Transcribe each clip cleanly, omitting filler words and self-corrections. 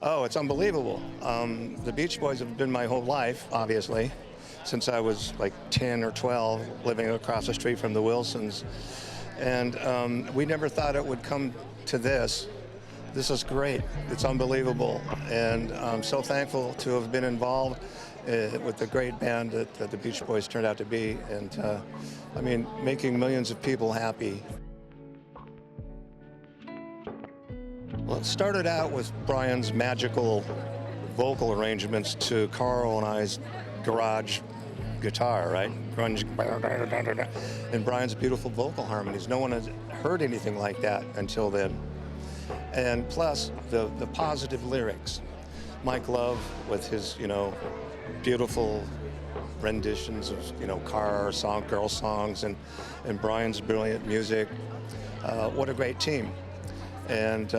Oh, it's unbelievable. The Beach Boys have been my whole life, obviously, since I was like 10 or 12, living across the street from the Wilsons. And we never thought it would come to this. This is great. It's unbelievable. And I'm so thankful to have been involved with the great band that the Beach Boys turned out to be. And I mean, making millions of people happy. Well, it started out with Brian's magical vocal arrangements to Carl and I's garage guitar, right? Grunge, and Brian's beautiful vocal harmonies. No one had heard anything like that until then. And plus, the positive lyrics. Mike Love with his, beautiful renditions of, car song, girl songs, and Brian's brilliant music. What a great team. And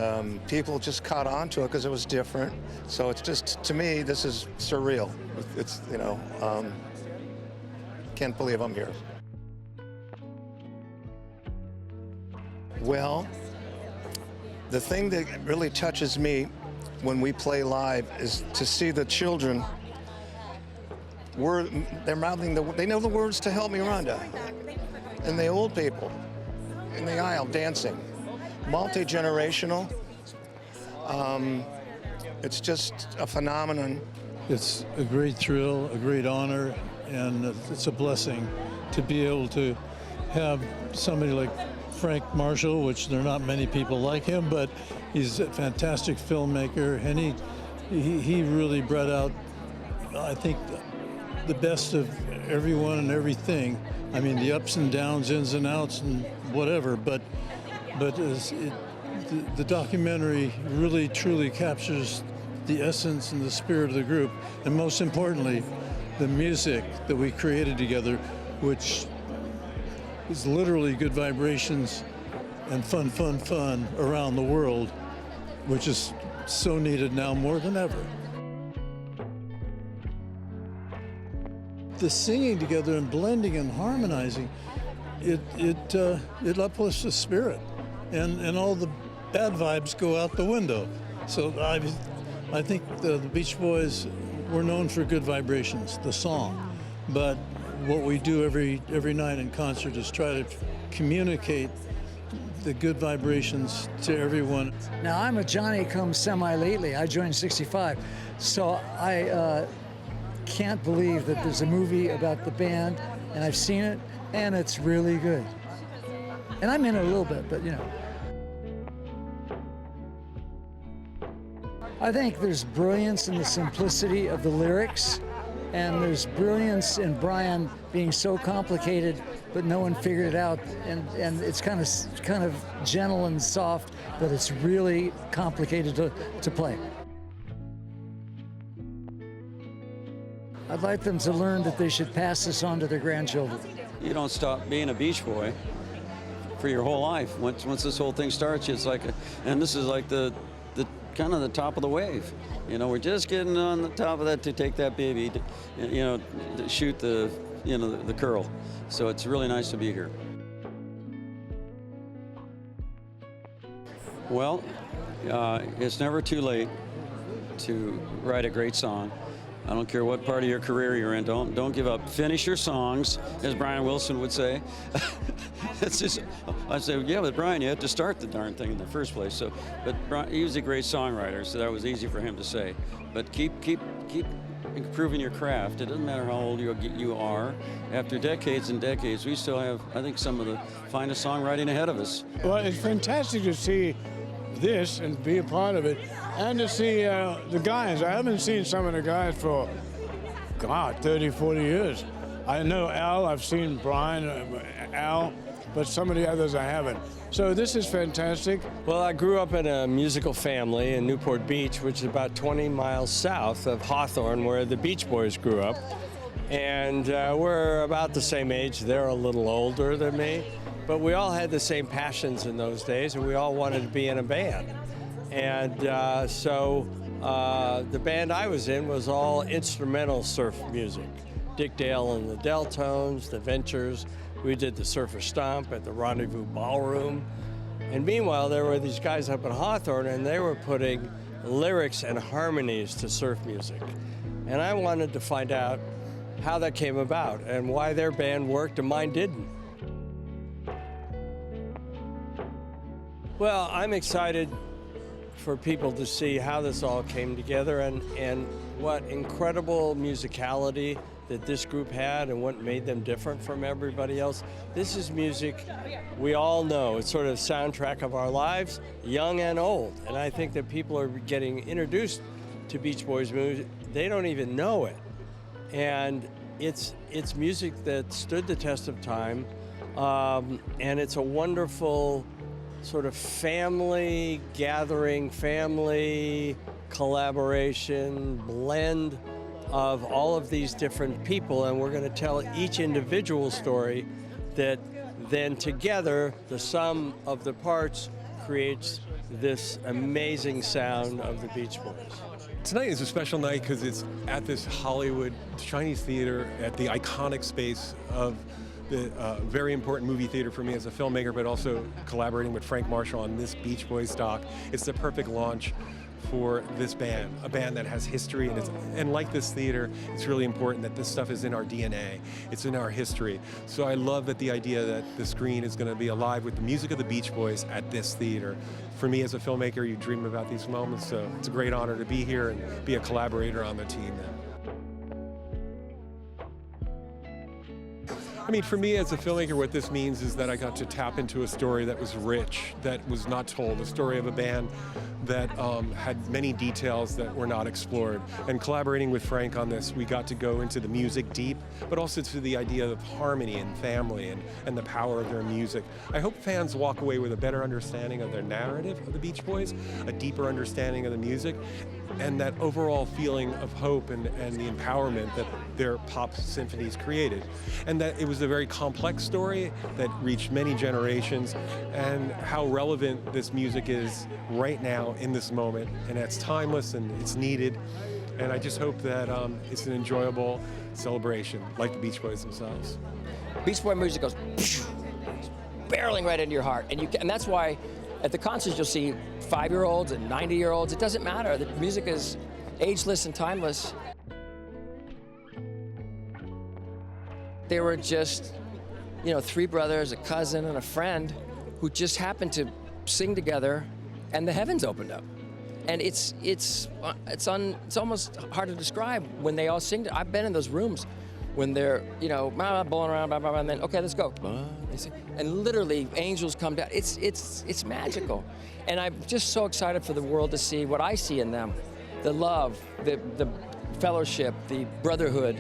people just caught on to it because it was different. So it's just, to me, this is surreal. It's, can't believe I'm here. Well, the thing that really touches me when we play live is to see the children, they're mouthing they know the words to Help Me Rhonda. And the old people in the aisle dancing. Multi-generational. It's just a phenomenon. It's a great thrill, a great honor, and it's a blessing to be able to have somebody like Frank Marshall, which there are not many people like him, but he's a fantastic filmmaker, and he really brought out, I think, the best of everyone and everything. I mean, the ups and downs, ins and outs, and whatever, but the documentary really truly captures the essence and the spirit of the group, and most importantly, the music that we created together, which is literally good vibrations and fun around the world, which is so needed now more than ever. The singing together and blending and harmonizing, it uplifts the spirit. And all the bad vibes go out the window. So I think the Beach Boys were known for good vibrations, the song. But what we do every night in concert is try to communicate the good vibrations to everyone. Now, I'm a Johnny-come semi-lately. I joined 65. So I can't believe that there's a movie about the band, and I've seen it, and it's really good. And I'm in it a little bit, but I think there's brilliance in the simplicity of the lyrics, and there's brilliance in Brian being so complicated, but no one figured it out. And it's kind of gentle and soft, but it's really complicated to play. I'd like them to learn that they should pass this on to their grandchildren. You don't stop being a Beach Boy for your whole life. Once this whole thing starts, it's like, and this is like the kind of the top of the wave. We're just getting on the top of that to take that baby, to shoot the curl. So it's really nice to be here. Well, it's never too late to write a great song. I don't care what part of your career you're in. Don't give up. Finish your songs, as Brian Wilson would say. It's just, I say, yeah, but Brian, you had to start the darn thing in the first place. So, but Brian, he was a great songwriter, so that was easy for him to say. But keep improving your craft. It doesn't matter how old you are. After decades and decades, we still have, I think, some of the finest songwriting ahead of us. Well, it's fantastic to see this and be a part of it, and to see the guys. I haven't seen some of the guys for, 30, 40 years. I know Al, I've seen Brian, Al, but some of the others I haven't. So this is fantastic. Well, I grew up in a musical family in Newport Beach, which is about 20 miles south of Hawthorne, where the Beach Boys grew up. And we're about the same age. They're a little older than me, but we all had the same passions in those days, and we all wanted to be in a band. And so the band I was in was all instrumental surf music. Dick Dale and the Deltones, the Ventures. We did the Surfer Stomp at the Rendezvous Ballroom. And meanwhile, there were these guys up in Hawthorne, and they were putting lyrics and harmonies to surf music. And I wanted to find out how that came about and why their band worked and mine didn't. Well, I'm excited for people to see how this all came together and what incredible musicality that this group had and what made them different from everybody else. This is music we all know. It's sort of soundtrack of our lives, young and old. And I think that people are getting introduced to Beach Boys music. They don't even know it. And it's music that stood the test of time. And it's a wonderful sort of family gathering, family collaboration, blend of all of these different people, and we're going to tell each individual story that then together, the sum of the parts creates this amazing sound of the Beach Boys. Tonight is a special night because it's at this Hollywood Chinese theater at the iconic space of the very important movie theater for me as a filmmaker, but also collaborating with Frank Marshall on this Beach Boys doc. It's the perfect launch for this band, a band that has history, and like this theater, it's really important that this stuff is in our DNA. It's in our history. So I love that the idea that the screen is going to be alive with the music of the Beach Boys at this theater. For me as a filmmaker, you dream about these moments, so it's a great honor to be here and be a collaborator on the team. I mean, for me as a filmmaker, what this means is that I got to tap into a story that was rich, that was not told, a story of a band that had many details that were not explored. And collaborating with Frank on this, we got to go into the music deep, but also to the idea of harmony and family and the power of their music. I hope fans walk away with a better understanding of their narrative of the Beach Boys, a deeper understanding of the music, and that overall feeling of hope and the empowerment that their pop symphonies created. And that it was a very complex story that reached many generations, and how relevant this music is right now in this moment. And it's timeless and it's needed. And I just hope that it's an enjoyable celebration, like the Beach Boys themselves. Beach Boy music goes barreling right into your heart. And that's why at the concerts you'll see 5-year-olds and 90-year-olds. It doesn't matter. The music is ageless and timeless. They were just, 3 brothers, a cousin, and a friend who just happened to sing together, and the heavens opened up. And it's almost hard to describe when they all sing. I've been in those rooms when they're, blowing around, blah, blah, blah, and then, okay, let's go. And literally, angels come down. It's magical. And I'm just so excited for the world to see what I see in them. The love, the fellowship, the brotherhood,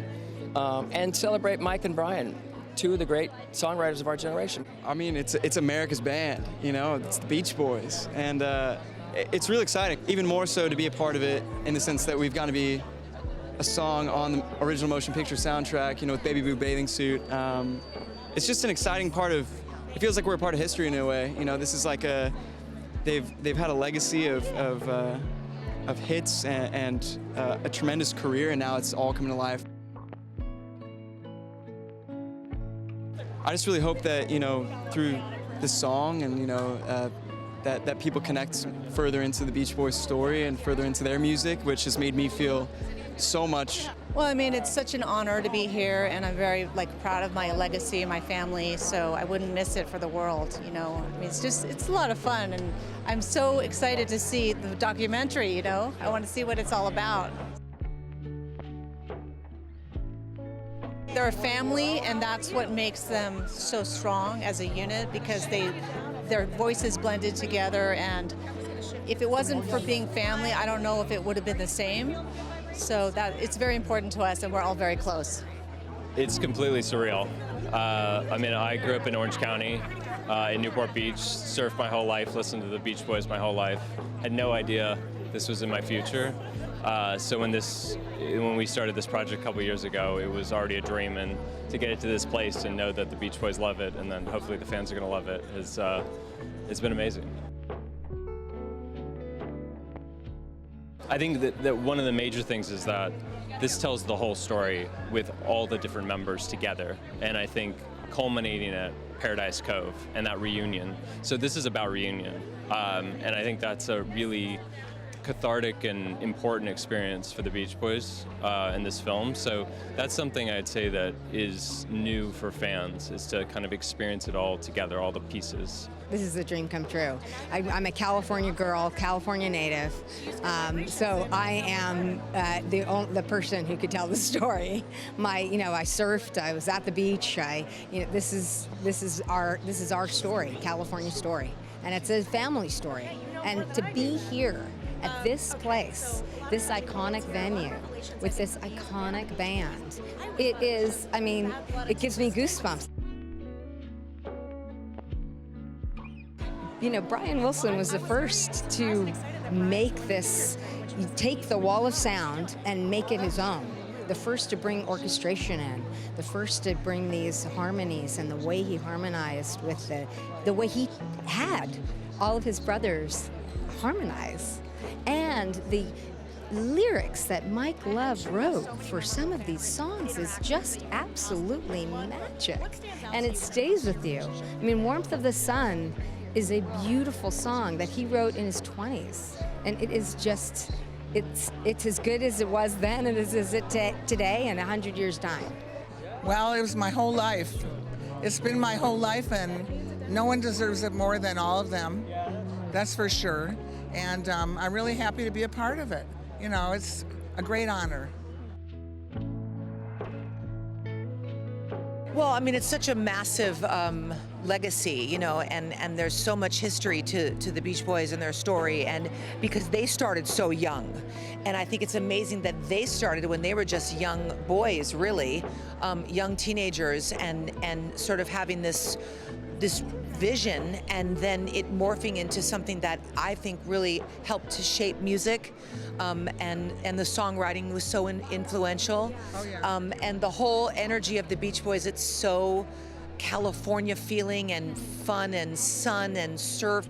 and celebrate Mike and Brian, 2 of the great songwriters of our generation. I mean, it's America's band, it's the Beach Boys. And it's really exciting, even more so to be a part of it in the sense that we've got to be a song on the original motion picture soundtrack, with Baby Blue Bathing Suit. It's just an exciting part of, it feels like we're a part of history in a way. This is like they've had a legacy of hits and a tremendous career, and now it's all coming to life. I just really hope that, through this song and, that people connect further into the Beach Boys story and further into their music, which has made me feel so much. Well, I mean, it's such an honor to be here, and I'm very proud of my legacy and my family, so I wouldn't miss it for the world, I mean, it's a lot of fun, and I'm so excited to see the documentary, I want to see what it's all about. They're a family, and that's what makes them so strong as a unit, because their voices blended together, and if it wasn't for being family, I don't know if it would have been the same. So that it's very important to us, and we're all very close. It's completely surreal. I grew up in Orange County, in Newport Beach, surfed my whole life, listened to the Beach Boys my whole life, had no idea this was in my future. So when we started this project a couple years ago, it was already a dream, and to get it to this place and know that the Beach Boys love it, and then hopefully the fans are going to love it, it's been amazing. I think that one of the major things is that this tells the whole story with all the different members together, and I think culminating at Paradise Cove and that reunion. So this is about reunion, and I think that's a really cathartic and important experience for the Beach Boys in this film. So that's something I'd say that is new for fans, is to kind of experience it all together, all the pieces. This is a dream come true. I'm a California girl, California native, so I am the person who could tell the story. I surfed, I was at the beach. This is our story, California story, and it's a family story. And to be here at this place, this iconic venue, with this iconic band, it gives me goosebumps. Brian Wilson was the first to make this, take the wall of sound and make it his own. The first to bring orchestration in, the first to bring these harmonies, and the way he harmonized with the way he had all of his brothers harmonize. And the lyrics that Mike Love wrote for some of these songs is just absolutely magic. And it stays with you. Warmth of the Sun is a beautiful song that he wrote in his 20s. And it is just, it's as good as it was then and as it today in 100 years' time. Well, it was my whole life. It's been my whole life, and no one deserves it more than all of them. That's for sure. And I'm really happy to be a part of it. It's a great honor. Well, it's such a massive legacy, and there's so much history to the Beach Boys and their story, and because they started so young. And I think it's amazing that they started when they were just young boys, really, young teenagers, and sort of having this vision, and then it morphing into something that I think really helped to shape music, and the songwriting was so influential. Oh, yeah. And the whole energy of the Beach Boys, it's so California feeling and fun and sun and surf.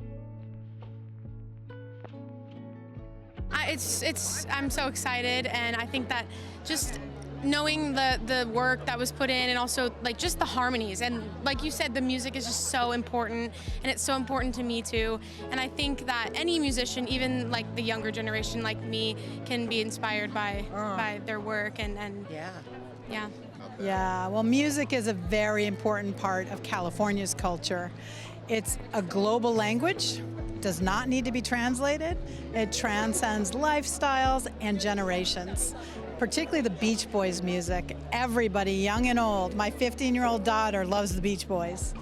I'm so excited, and I think that just knowing the work that was put in, and also just the harmonies, and like you said, the music is just so important, and it's so important to me too. And I think that any musician, even the younger generation like me, can be inspired by their work, and yeah. Yeah, well, music is a very important part of California's culture. It's a global language, does not need to be translated. It transcends lifestyles and generations. Particularly the Beach Boys music. Everybody, young and old. My 15-year-old daughter loves the Beach Boys.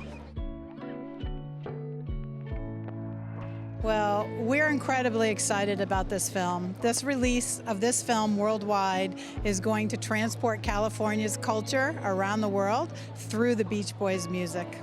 Well, we're incredibly excited about this film. This release of this film worldwide is going to transport California's culture around the world through the Beach Boys music.